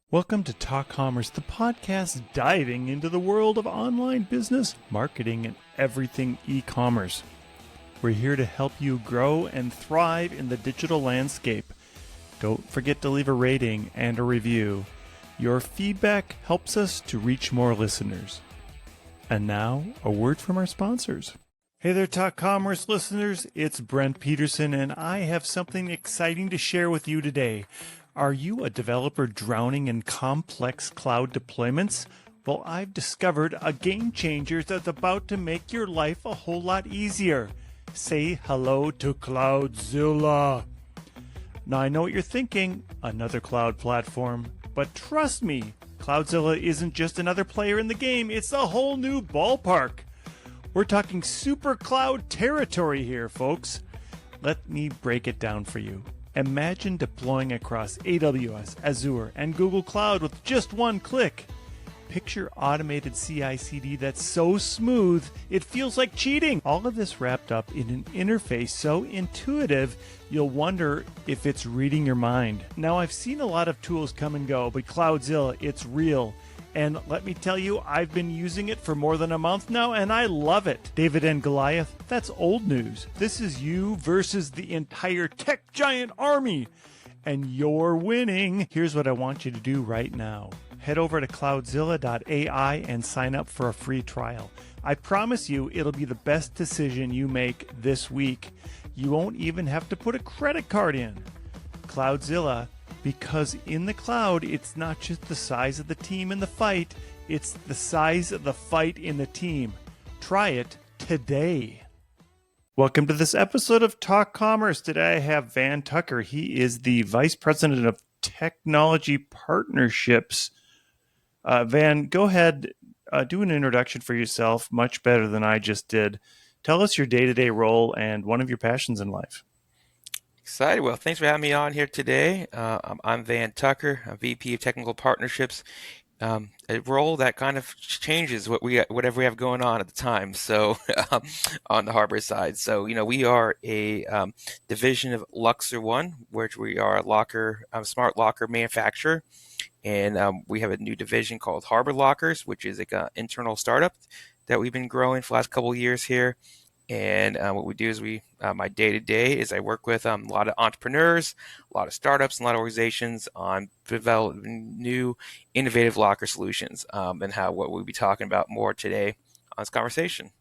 Welcome to Talk Commerce, the podcast diving into the world of online business, marketing, and everything e-commerce. We're here to help you grow and thrive in the digital landscape. Don't forget to leave a rating and a review. Your feedback helps us to reach more listeners. And now, a word from our sponsors. Hey there, Talk Commerce listeners. It's Brent Peterson, and I have something exciting to share with you today. Are you a developer drowning in complex cloud deployments? Well, I've discovered a game changer that's about to make your life a whole lot easier. Say hello to Cloudzilla. Now, I know what you're thinking, another cloud platform. But trust me, Cloudzilla isn't just another player in the game, it's a whole new ballpark. We're talking super cloud territory here, folks. Let me break it down for you. Imagine deploying across AWS, Azure, and Google Cloud with just one click. Picture automated CI/CD that's so smooth, it feels like cheating. All of this wrapped up in an interface so intuitive, you'll wonder if it's reading your mind. Now, I've seen a lot of tools come and go, but Cloudzilla, it's real. And let me tell you, I've been using it for more than a month now, and I love it. David and Goliath, that's old news. This is you versus the entire tech giant army. And you're winning. Here's what I want you to do right now. Head over to cloudzilla.ai and sign up for a free trial. I promise you it'll be the best decision you make this week. You won't even have to put a credit card in. Cloudzilla, because in the cloud, it's not just the size of the team in the fight, it's the size of the fight in the team. Try it today. Welcome to this episode of Talk Commerce. Today I have Van Tucker. He is the Vice President of Technology Partnerships. Van, go ahead, do an introduction for yourself, much better than I just did. Tell us your day-to-day role and one of your passions in life. Excited. Well, thanks for having me on here today. I'm Van Tucker, a VP of Technical Partnerships, a role that kind of changes whatever we have going on at the time. So on the hardware side, so we are a division of Luxor One, which we are a smart locker manufacturer, and we have a new division called Harbor Lockers, which is like an internal startup that we've been growing for the last couple of years here. And what we do is my day-to-day is I work with a lot of entrepreneurs, a lot of startups, and a lot of organizations on developing new innovative locker solutions, and what we'll be talking about more today on this conversation.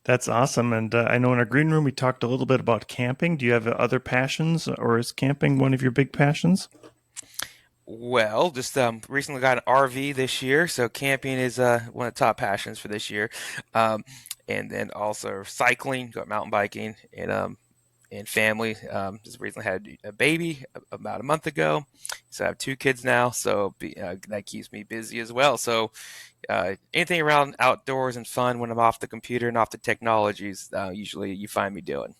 That's awesome. And I know in our green room we talked a little bit about camping. Do you have other passions, or is camping one of your big passions? Well, just recently got an RV this year, so camping is one of the top passions for this year. And then also cycling, got mountain biking, and family. Just recently had a baby about a month ago, so I have 2 kids now. So that keeps me busy as well. So anything around outdoors and fun when I'm off the computer and off the technologies, usually you find me doing.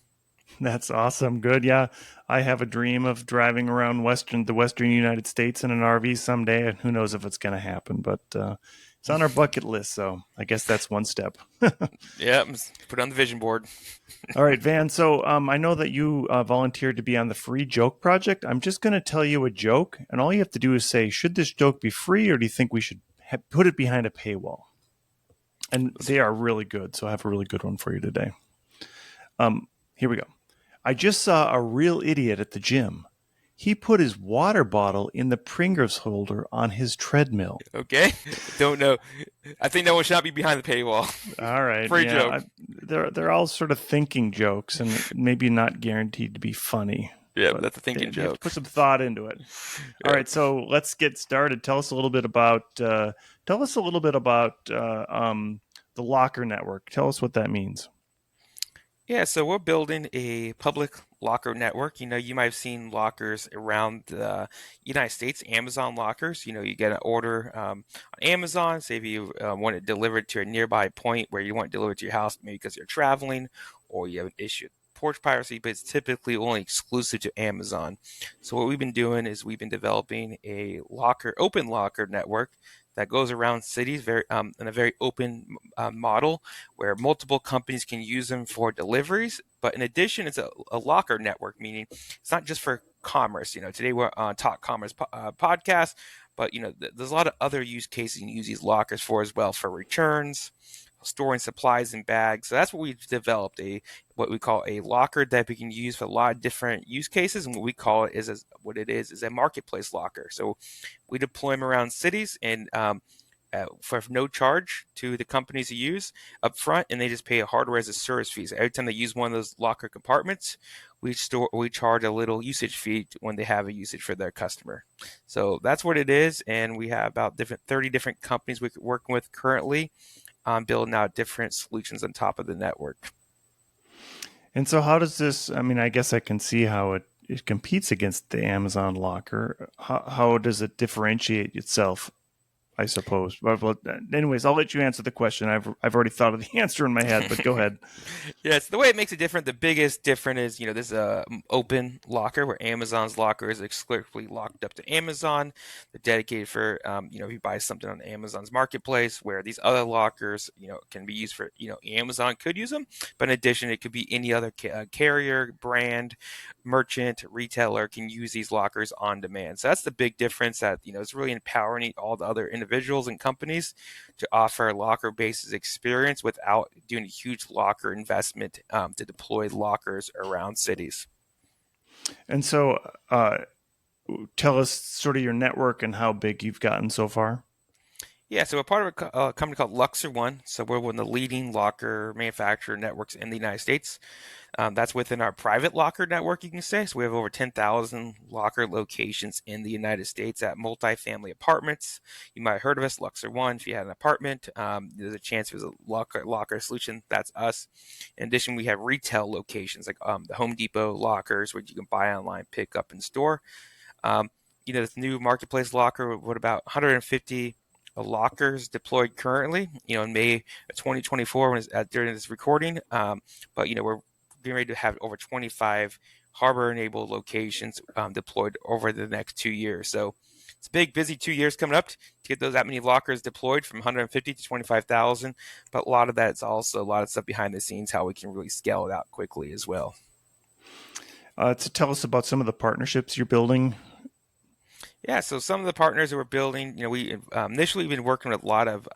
That's awesome. Good. Yeah. I have a dream of driving around the Western United States in an RV someday, and who knows if it's going to happen, but it's on our bucket list, so I guess that's one step. Yeah, put it on the vision board. All right, Van. So I know that you volunteered to be on the Free Joke Project. I'm just going to tell you a joke, and all you have to do is say, should this joke be free, or do you think we should put it behind a paywall? And they are really good, so I have a really good one for you today. Here we go. I just saw a real idiot at the gym. He put his water bottle in the Pringles holder on his treadmill. Okay. Don't know. I think that one should not be behind the paywall. All right. Free joke. They're all sort of thinking jokes and maybe not guaranteed to be funny. Yeah, that's a thinking joke. You have to put some thought into it. Yeah. All right. So let's get started. Tell us a little bit about the locker network. Tell us what that means. Yeah, so we're building a public locker network. You might have seen lockers around the United States, Amazon lockers. You get an order on Amazon, say if you want it delivered to a nearby point where you want it delivered to your house, maybe because you're traveling or you have an issue with porch piracy, but it's typically only exclusive to Amazon. So what we've been doing is we've been developing a open locker network that goes around cities in a very open model where multiple companies can use them for deliveries. But in addition, it's a locker network, meaning it's not just for commerce. Today we're on Talk Commerce podcast, but there's a lot of other use cases you can use these lockers for as well, for returns, storing supplies in bags. So that's what we've developed, a what we call a locker that we can use for a lot of different use cases. And what we call it is, what it is a marketplace locker. So we deploy them around cities, and for no charge to the companies you use up front, and they just pay a hardware as a service fee. So every time they use one of those locker compartments, we charge a little usage fee when they have a usage for their customer. So that's what it is, and we have about 30 different companies we're working with currently on building out different solutions on top of the network. And so, how does this? I mean, I guess I can see how it competes against the Amazon Locker. How does it differentiate itself? I suppose. But anyways, I'll let you answer the question. I've already thought of the answer in my head, but go ahead. Yes, the way it makes it different, the biggest difference is, this is a open locker, where Amazon's locker is exclusively locked up to Amazon. They're dedicated for, if you buy something on Amazon's marketplace, where these other lockers, can be used for, Amazon could use them, but in addition, it could be any other carrier, brand, merchant, retailer can use these lockers on demand. So that's the big difference, that, it's really empowering all the other individuals and companies to offer a locker-based experience without doing a huge locker investment to deploy lockers around cities. And so, tell us sort of your network and how big you've gotten so far. Yeah, so we're part of a company called Luxor One. So we're one of the leading locker manufacturer networks in the United States. That's within our private locker network, you can say. So we have over 10,000 locker locations in the United States at multifamily apartments. You might have heard of us, Luxor One. If you had an apartment, there's a chance it was a locker solution. That's us. In addition, we have retail locations like the Home Depot lockers, which you can buy online, pick up in store. This new marketplace locker, what about 150 lockers deployed currently, in May of 2024 during this recording. But we're getting ready to have over 25 harbor-enabled locations deployed over the next 2 years. So it's a big, busy 2 years coming up to get that many lockers deployed, from 150 to 25,000. But a lot of that is also a lot of stuff behind the scenes, how we can really scale it out quickly as well. To tell us about some of the partnerships you're building. Yeah, so some of the partners that we're building, we initially been working with a lot of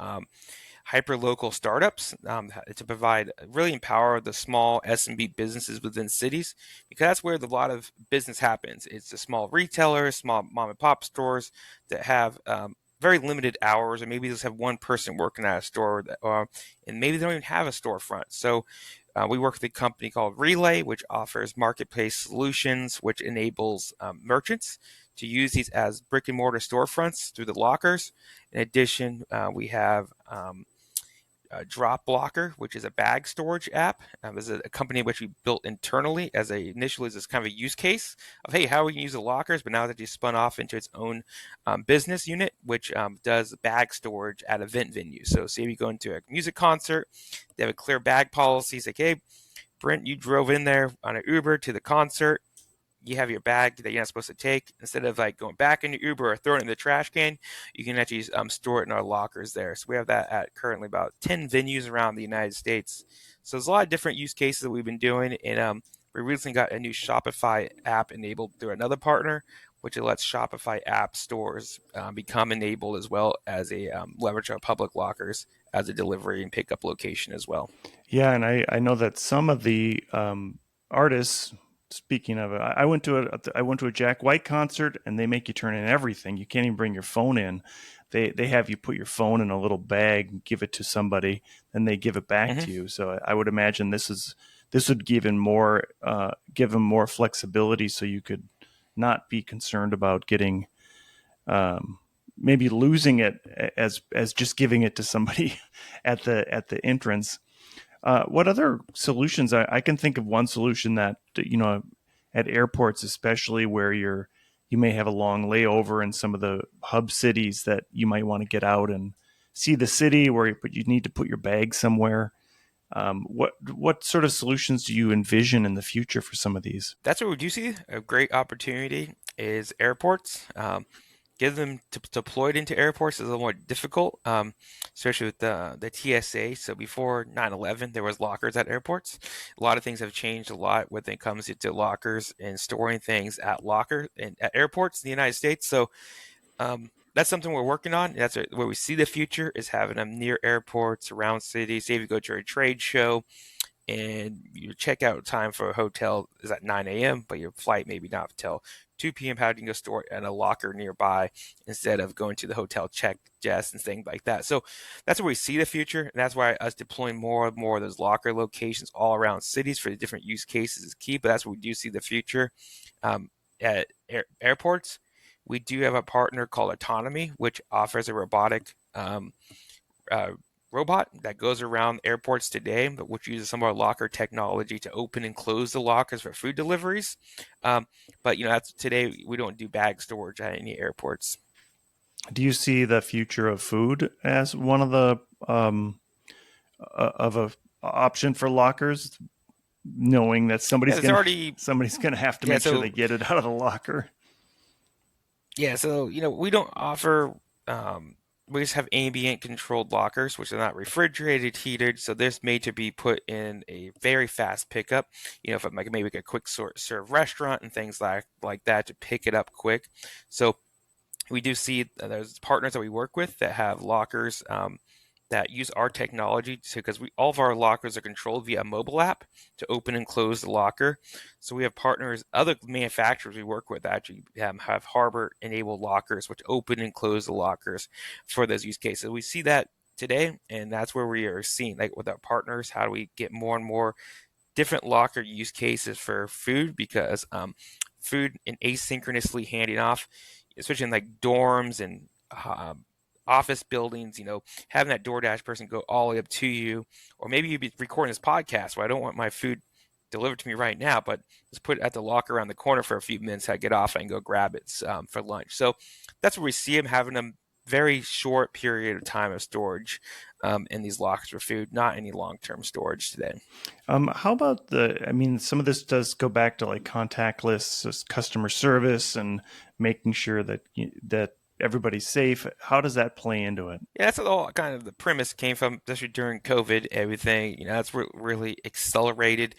hyper-local startups to provide, really empower the small SMB businesses within cities, because that's where a lot of business happens. It's the small retailers, small mom and pop stores that have very limited hours, or maybe just have one person working at a store, and maybe they don't even have a storefront. So we work with a company called Relay, which offers marketplace solutions, which enables merchants to use these as brick and mortar storefronts through the lockers. In addition, we have Drop Blocker, which is a bag storage app. This is a company which we built internally initially as this kind of a use case of, hey, how we can use the lockers, but now that you spun off into its own business unit, which does bag storage at event venues. So say you go into a music concert, they have a clear bag policy. It's like, hey, Brent, you drove in there on an Uber to the concert. You have your bag that you're not supposed to take. Instead of like going back in your Uber or throwing it in the trash can, you can actually store it in our lockers there. So we have that at currently about 10 venues around the United States. So there's a lot of different use cases that we've been doing. And we recently got a new Shopify app enabled through another partner, which lets Shopify app stores become enabled, as well as a leverage our public lockers as a delivery and pickup location as well. Yeah, and I know that some of the artists. Speaking of, I went to a Jack White concert, and they make you turn in everything. You can't even bring your phone in. They have you put your phone in a little bag and give it to somebody, then they give it back to you. So I would imagine this would give them more flexibility, so you could not be concerned about getting maybe losing it as just giving it to somebody at the entrance. What other solutions? I can think of one solution that, at airports, especially where you may have a long layover in some of the hub cities, that you might want to get out and see the city, but you need to put your bag somewhere. What sort of solutions do you envision in the future for some of these? That's where we do see a great opportunity is airports. Get them deployed into airports is a little more difficult, especially with the TSA. So before 9/11, there was lockers at airports. A lot of things have changed a lot when it comes to lockers and storing things at airports in the United States. So that's something we're working on. That's where we see the future is having them near airports, around cities. Say if you go to a trade show and your checkout time for a hotel is at 9 a.m., but your flight maybe not until 2 p.m. How do you go store it in a locker nearby instead of going to the hotel check desk and things like that? So that's where we see the future, and that's why us deploying more and more of those locker locations all around cities for the different use cases is key. But that's where we do see the future. At airports, we do have a partner called Autonomy, which offers a robotic uh, robot that goes around airports today, but which uses some of our locker technology to open and close the lockers for food deliveries. But that's today we don't do bag storage at any airports. Do you see the future of food as one of the of a option for lockers, knowing that Yeah, there's already somebody's gonna have to yeah. make sure they So get it out of the locker? we don't offer. We just have ambient controlled lockers, which are not refrigerated, heated. So this made to be put in a very fast pickup. If I'm like maybe like a quick serve restaurant and things like that to pick it up quick. So we do see there's partners that we work with that have lockers that use our technology because all of our lockers are controlled via a mobile app to open and close the locker. So we have partners, other manufacturers we work with actually have harbor enabled lockers which open and close the lockers for those use cases. We see that today, and that's where we are seeing like with our partners, how do we get more and more different locker use cases for food, because food and asynchronously handing off, especially in like dorms and office buildings, having that DoorDash person go all the way up to you, or maybe you'd be recording this podcast where I don't want my food delivered to me right now, but let's put it at the locker around the corner for a few minutes. I get off and go grab it for lunch. So that's where we see them having them very short period of time of storage in these lockers for food, not any long-term storage today. How about I mean, some of this does go back to like contactless customer service and making sure that everybody's safe. How does that play into it? Yeah, that's all kind of the premise came from, especially during COVID, everything, that's what really accelerated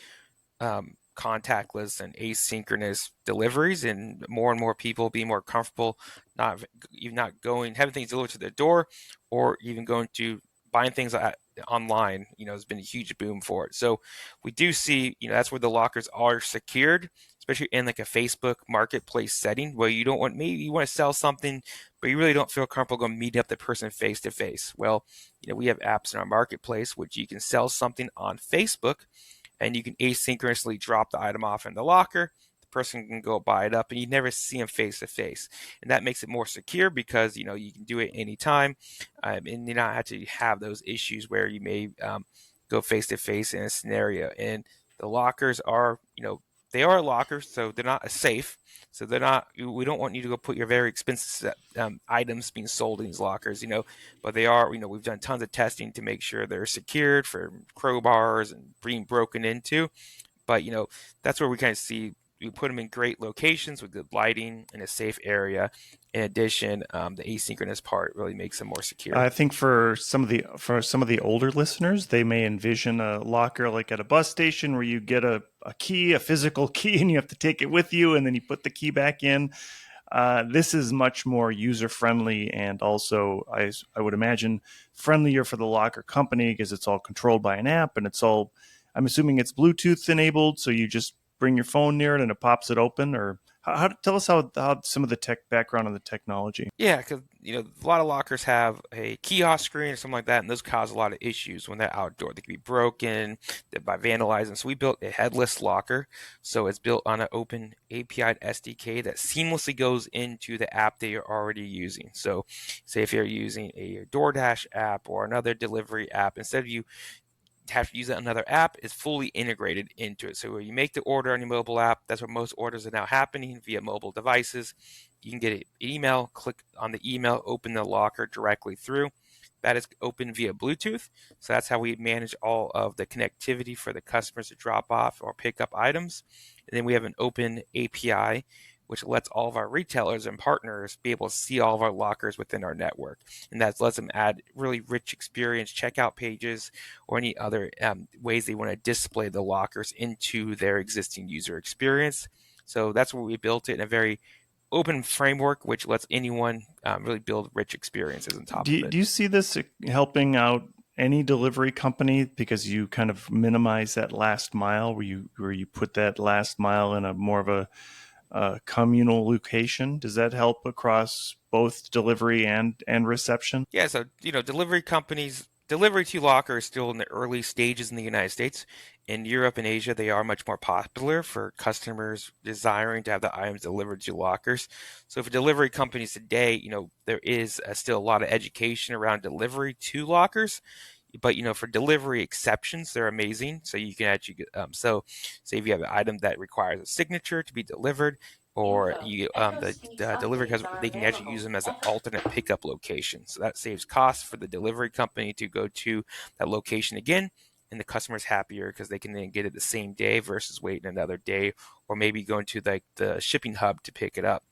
contactless and asynchronous deliveries, and more people being more comfortable not even not going having things delivered to their door, or even going to buying things online. Has been a huge boom for it. So we do see, that's where the lockers are secured, especially in like a Facebook marketplace setting where maybe you want to sell something, but you really don't feel comfortable going meet up the person face to face. Well, we have apps in our marketplace which you can sell something on Facebook, and you can asynchronously drop the item off in the locker. The person can go buy it up, and you never see them face to face, and that makes it more secure because you can do it anytime, and you not have to have those issues where you may go face to face in a scenario. And the lockers are, they are lockers, so they're not a safe. So they're not. We don't want you to go put your very expensive items being sold in these lockers, but they are. We've done tons of testing to make sure they're secured for crowbars and being broken into. But that's where we kind of see we put them in great locations with good lighting in a safe area. In addition, the asynchronous part really makes them more secure. I think for some of the older listeners, they may envision a locker like at a bus station where you get a key, a physical key, and you have to take it with you, and then you put the key back in. This is much more user friendly, and also I would imagine friendlier for the locker company because it's all controlled by an app, and I'm assuming it's Bluetooth enabled, so you just bring your phone near it and it pops it open. Or tell us how some of the tech background on the technology. Yeah, because a lot of lockers have a kiosk screen or something like that, and those cause a lot of issues when they're outdoor. They can be broken by vandalizing. So we built a headless locker, so it's built on an open API SDK that seamlessly goes into the app that you're already using. So, say if you're using a DoorDash app or another delivery app, instead of you have to use another app, is fully integrated into it. So when you make the order on your mobile app, that's where most orders are now happening via mobile devices. You can get an email, click on the email, open the locker directly through. That is open via Bluetooth. So that's how we manage all of the connectivity for the customers to drop off or pick up items. And then we have an open API which lets all of our retailers and partners be able to see all of our lockers within our network. And that lets them add really rich experience, checkout pages, or any other ways they want to display the lockers into their existing user experience. So that's where we built it in a very open framework, which lets anyone really build rich experiences on top Do of you, it. do you see this helping out any delivery company because you kind of minimize that last mile where you put that last mile in a more of a communal location? Does that help across both delivery and reception? Yeah, so delivery companies, delivery to locker is still in the early stages in the United States. In Europe and Asia, they are much more popular for customers desiring to have the items delivered to lockers. So for delivery companies today, there is still a lot of education around delivery to lockers. But for delivery exceptions, they're amazing. So you can actually get, say if you have an item that requires a signature to be delivered, or the delivery customer, they can actually use them as an alternate pickup location. So that saves costs for the delivery company to go to that location again, and the customer's happier because they can then get it the same day versus waiting another day, or maybe going to the shipping hub to pick it up.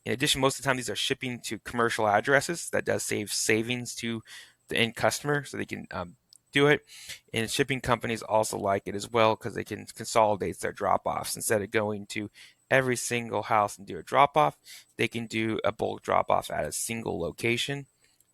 In addition, most of the time these are shipping to commercial addresses. That does save savings to the end customer, so they can do it. And shipping companies also like it as well because they can consolidate their drop-offs. Instead of going to every single house and do a drop-off, they can do a bulk drop-off at a single location.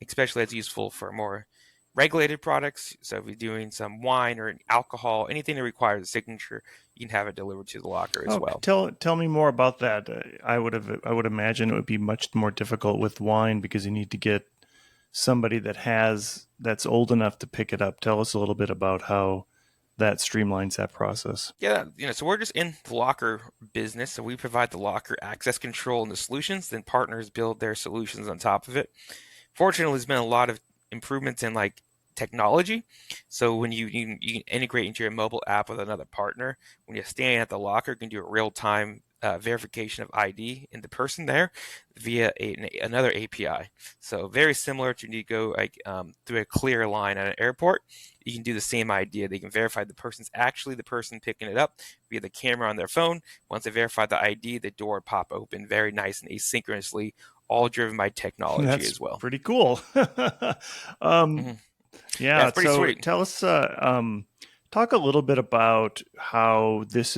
Especially that's useful for more regulated products. So if you're doing some wine or alcohol, anything that requires a signature, you can have it delivered to the locker as Oh, well. tell me more about that. I would imagine it would be much more difficult with wine because you need to get somebody that's old enough to pick it up. Tell us a little bit about how that streamlines that process. Yeah, so we're just in the locker business. So we provide the locker access control and the solutions, then partners build their solutions on top of it. Fortunately, there's been a lot of improvements in like technology. So when you can integrate into your mobile app with another partner, when you're standing at the locker, you can do a real time verification of ID in the person there via another API. So very similar to when you go like through a clear line at an airport. You can do the same idea. They can verify the person's actually the person picking it up via the camera on their phone. Once they verify the ID, the door would pop open very nice and asynchronously, all driven by technology That's as well. pretty cool. um, Hmm. Yeah, yeah. it's pretty So sweet. tell us, talk a little bit about how this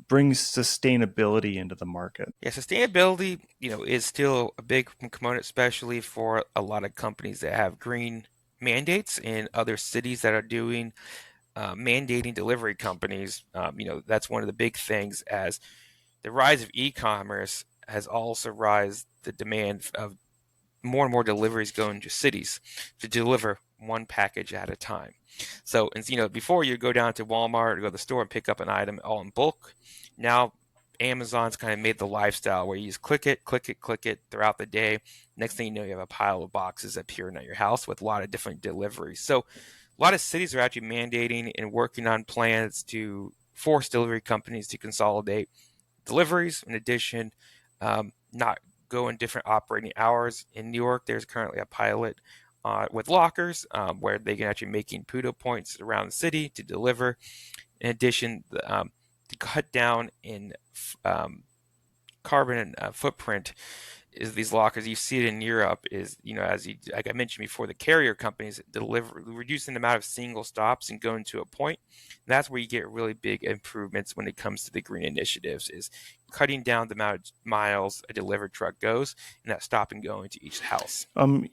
brings sustainability into the market. Yeah, sustainability, is still a big component, especially for a lot of companies that have green mandates in other cities that are doing mandating delivery companies. That's one of the big things as the rise of e-commerce has also raised the demand of more and more deliveries going to cities to deliver one package at a time. So, and before you go down to Walmart or go to the store and pick up an item all in bulk, now Amazon's kind of made the lifestyle where you just click it, click it, click it throughout the day. Next thing you know, you have a pile of boxes appearing at your house with a lot of different deliveries. So, a lot of cities are actually mandating and working on plans to force delivery companies to consolidate deliveries. In addition, not go in different operating hours. In New York, there's currently a pilot with lockers where they can actually making PUDO points around the city to deliver. In addition, to cut down in carbon footprint is these lockers. You see it in Europe is, as like I mentioned before, the carrier companies deliver reducing the amount of single stops and going to a point. And that's where you get really big improvements when it comes to the green initiatives is cutting down the amount of miles a delivered truck goes and that stop and going to each house.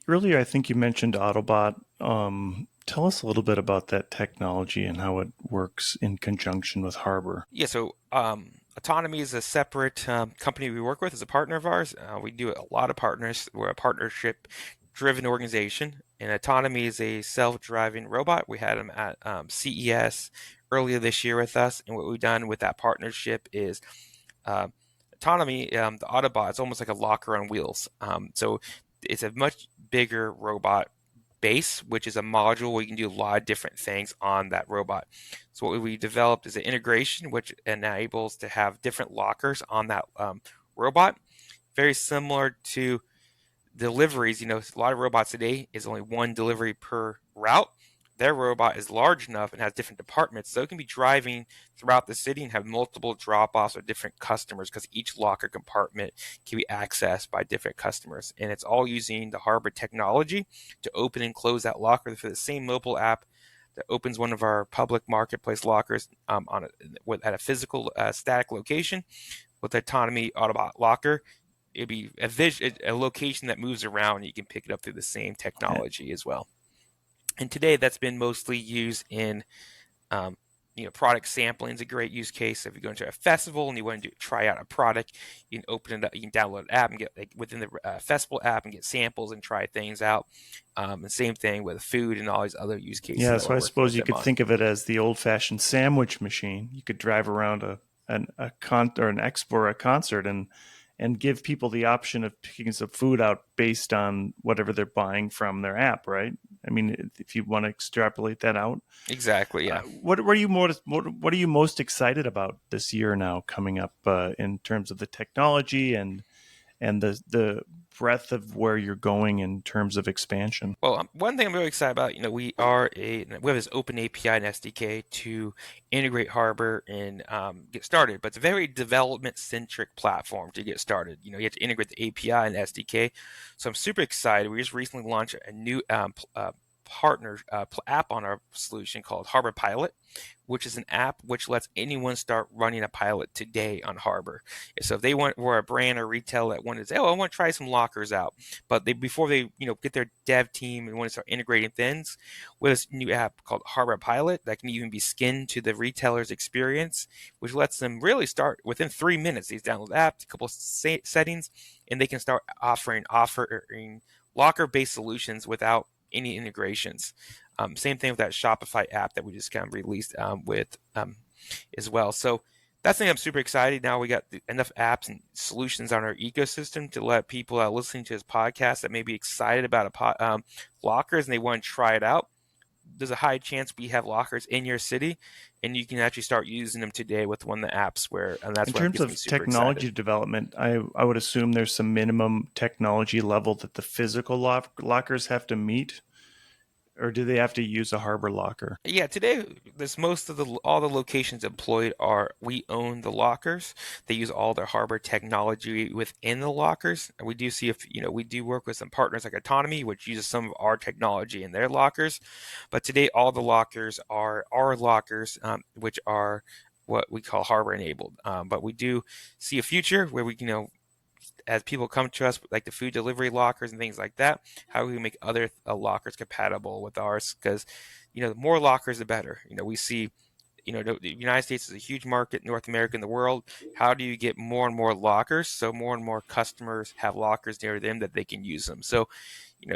Earlier, I think you mentioned Autobot. Tell us a little bit about that technology and how it works in conjunction with Harbor. Yeah, so Autonomy is a separate company we work with as a partner of ours. We do a lot of partners. We're a partnership driven organization, and Autonomy is a self-driving robot. We had them at CES earlier this year with us, and what we've done with that partnership is uh, Autonomy, the Autobot, it's almost like a locker on wheels. So it's a much bigger robot base, which is a module where you can do a lot of different things on that robot. So what we developed is an integration which enables to have different lockers on that robot, very similar to deliveries. A lot of robots today is only one delivery per route. their robot is large enough and has different departments, so it can be driving throughout the city and have multiple drop-offs of different customers because each locker compartment can be accessed by different customers. And it's all using the Harbor technology to open and close that locker for the same mobile app that opens one of our public marketplace lockers at a physical static location with autonomy Autobot locker. It'd be a location that moves around. And you can pick it up through the same technology as well. And today that's been mostly used in um, product sampling is a great use case. If you go into a festival and you want to try out a product, you can open it up, you can download an app and get within the festival app and get samples and try things out. And same thing with food and all these other use cases Yeah, that so we're I working with suppose you them could on. think of it as the old-fashioned sandwich machine. You could drive around an expo or a concert and give people the option of picking some food out based on whatever they're buying from their app, right? I mean, if you want to extrapolate that out, Exactly, yeah. what are you what are you most excited about this year now coming up in terms of the technology and the breadth of where you're going in terms of expansion? Well, one thing I'm really excited about, we have this open API and SDK to integrate Harbor and get started, but it's a very development-centric platform to get started. You have to integrate the API and SDK, so I'm super excited. We just recently launched a new partner app on our solution called Harbor Pilot, which is an app which lets anyone start running a pilot today on Harbor. So if they were a brand or retail that wanted to say, "Oh, I want to try some lockers out," but before they get their dev team and want to start integrating things with this new app called Harbor Pilot that can even be skinned to the retailer's experience, which lets them really start within 3 minutes. They download the app, a couple of settings, and they can start offering locker-based solutions without any integrations. Same thing with that Shopify app that we just kind of released with as well. So that's something I'm super excited. Now we got enough apps and solutions on our ecosystem to let people listening to this podcast that may be excited about lockers and they want to try it out. There's a high chance we have lockers in your city, and you can actually start using them today with one of the apps and that's In what terms gets me of super excited. technology development, I would assume there's some minimum technology level that the physical lockers have to meet, or do they have to use a harbor locker? Yeah, today this most of all the locations employed we own the lockers. They use all their harbor technology within the lockers. And we do see if we do work with some partners like Autonomy, which uses some of our technology in their lockers. But today all the lockers are our lockers, which are what we call harbor enabled. But we do see a future where we as people come to us, like the food delivery lockers and things like that, how we make other lockers compatible with ours. Because, the more lockers, the better. We see, the United States is a huge market, North America and the world. How do you get more and more lockers so more and more customers have lockers near them that they can use them? So,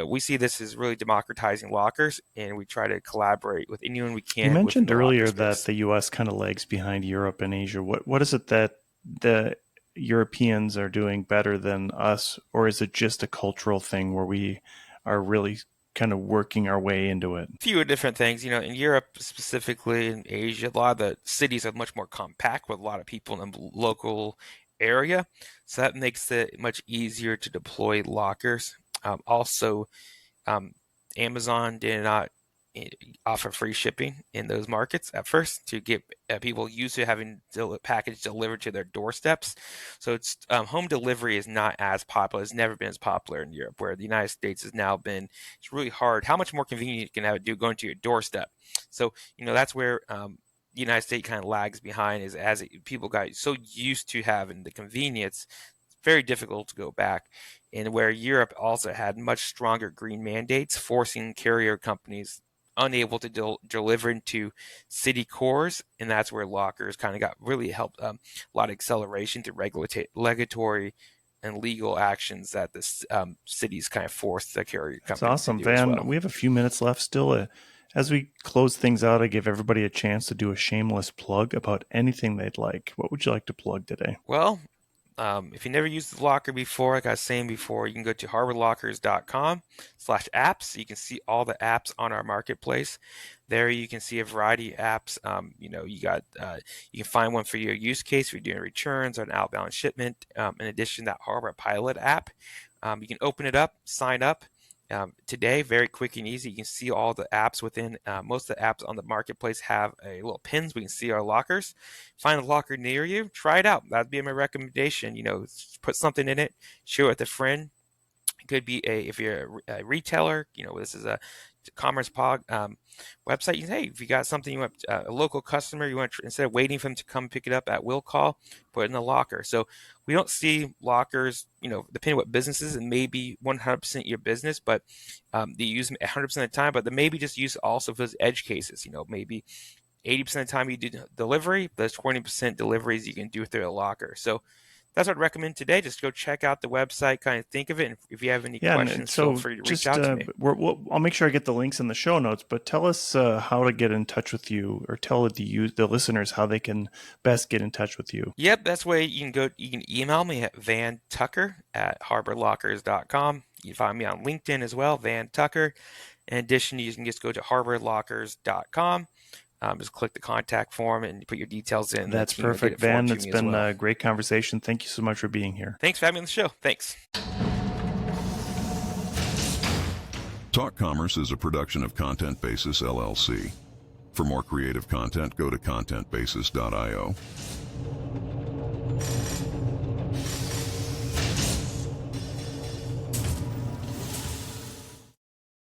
we see this as really democratizing lockers, and we try to collaborate with anyone we You can within mentioned the locker earlier that space. the U.S. kind of lags behind Europe and Asia. What is it that the Europeans are doing better than us, or is it just a cultural thing where we are really kind of working our way into it? Few different things. In Europe, specifically in Asia, a lot of the cities are much more compact with a lot of people in the local area. So that makes it much easier to deploy lockers. Also, um, Amazon did not eh, offer free shipping in those markets at first to get people used to having package delivered to their doorsteps. So it's home delivery is not as popular. It's never been as popular in Europe, where the United States has now been. It's really hard. How much more convenient you can have it do going to your doorstep. So that's where the United States kind of lags behind. Is people got so used to having the convenience, very difficult to go back. And where Europe also had much stronger green mandates, forcing carrier companies unable to deliver into city cores, and that's where lockers kind of got really helped a lot of acceleration through regulatory and legal actions that the cities kind of forced the carrier That's companies to awesome, do as Van. well. We have a few minutes left still. As we close things out, I give everybody a chance to do a shameless plug about anything they'd like. What would you like to plug today? Well, if you never used the locker before, like I was saying before, you can go to harborlockers.com/apps. You can see all the apps on our marketplace. There you can see a variety of apps. You can find one for your use case if you're doing returns or an outbound shipment. In addition, that Harbor Pilot app, you can open it up, sign up, Today, very quick and easy. You can see all the apps within, most of the apps on the marketplace have a little pins. We can see our lockers. Find a locker near you, try it out. That'd be my recommendation. Put something in it, share it with a friend. It could be if you're a retailer, this is a commerce website. You can, hey, if you got something you want, a local customer, you want instead of waiting for them to come pick it up at will call, put it in the locker. So we don't see lockers, depending on what businesses, and maybe 100% your business, but they use them 100% of the time, but they maybe just use also for those edge cases, maybe 80% of the time you do delivery, there's 20% deliveries you can do through a locker. So that's what I'd recommend today. Just go check out the website, kind of think of it. And if you have any questions, feel free to reach out to me. I'll make sure I get the links in the show notes, but tell us how to get in touch with you, or tell the listeners how they can best get in touch with you. Yep, that's way you can email me at vantucker@harborlockers.com. You can find me on LinkedIn as well, Van Tucker. In addition, you can just go to harborlockers.com. Just click the contact form and put your details in. That's perfect, Van. It's been a great conversation. Thank you so much for being here. Thanks for having me on the show. Thanks. Talk Commerce is a production of Content Basis, LLC. For more creative content, go to contentbasis.io.